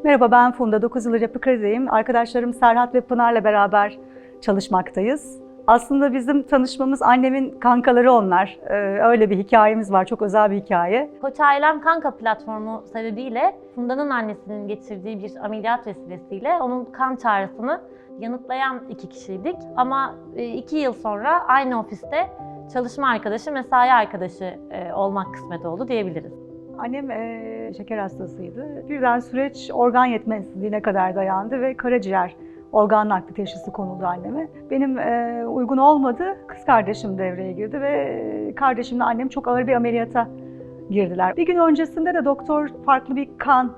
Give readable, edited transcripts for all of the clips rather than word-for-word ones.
Merhaba, ben Funda. 9 yıldır Yapı Kredi'deyim. Arkadaşlarım Serhat ve Pınar'la beraber çalışmaktayız. Aslında bizim tanışmamız annemin kankaları onlar. Öyle bir hikayemiz var, çok özel bir hikaye. Koç Ailem Kanka platformu sebebiyle Funda'nın annesinin geçirdiği bir ameliyat vesilesiyle onun kan çağrısını yanıtlayan iki kişiydik. Ama 2 yıl sonra aynı ofiste çalışma arkadaşı, mesai arkadaşı olmak kısmet oldu diyebiliriz. Annem şeker hastasıydı. Birden süreç organ yetmezliğine kadar dayandı ve karaciğer organ nakli teşhisi konuldu anneme. Benim uygun olmadı, kız kardeşim devreye girdi ve kardeşimle annem çok ağır bir ameliyata girdiler. Bir gün öncesinde de doktor farklı bir kan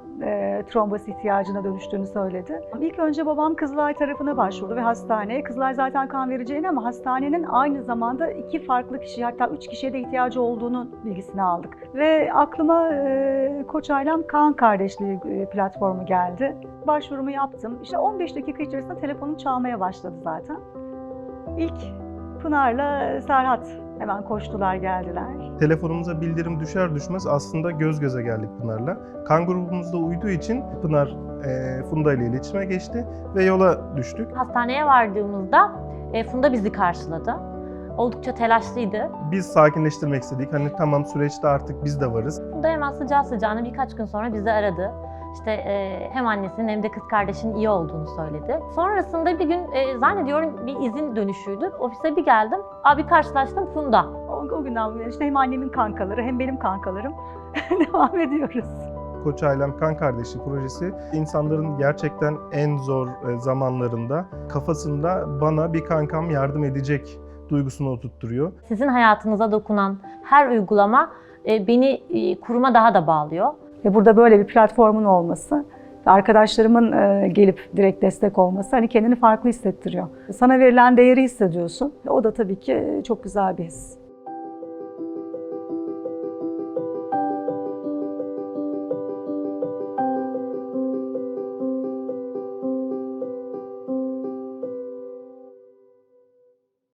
trombos ihtiyacına dönüştüğünü söyledi. İlk önce babam Kızılay tarafına başvurdu ve hastaneye. Kızılay zaten kan vereceğini ama hastanenin aynı zamanda 2 farklı kişi, hatta 3 kişiye de ihtiyacı olduğunu bilgisini aldık. Ve aklıma Koç Ailem Kan Kardeşliği platformu geldi. Başvurumu yaptım. İşte 15 dakika içerisinde telefonum çalmaya başladı zaten. İlk Pınar'la Serhat hemen koştular, geldiler. Telefonumuza bildirim düşer düşmez aslında göz göze geldik Pınar'la. Kan grubumuzda uyduğu için Pınar Funda ile iletişime geçti ve yola düştük. Hastaneye vardığımızda Funda bizi karşıladı. Oldukça telaşlıydı. Biz sakinleştirmek istedik. Hani tamam, süreçte artık biz de varız. Funda hemen sıcağı sıcağına birkaç gün sonra bizi aradı. İşte hem annesinin hem de kız kardeşinin iyi olduğunu söyledi. Sonrasında bir gün zannediyorum bir izin dönüşüydü. Ofise bir geldim. Abi karşılaştım, Funda. O günden beri işte hem annemin kankaları hem benim kankalarım devam ediyoruz. Koç Ailem Kan Kardeşliği projesi insanların gerçekten en zor zamanlarında kafasında bana bir kankam yardım edecek duygusunu oturtturuyor. Sizin hayatınıza dokunan her uygulama beni kuruma daha da bağlıyor. Ve burada böyle bir platformun olması, arkadaşlarımın gelip direkt destek olması hani kendini farklı hissettiriyor. Sana verilen değeri hissediyorsun. O da tabii ki çok güzel bir his.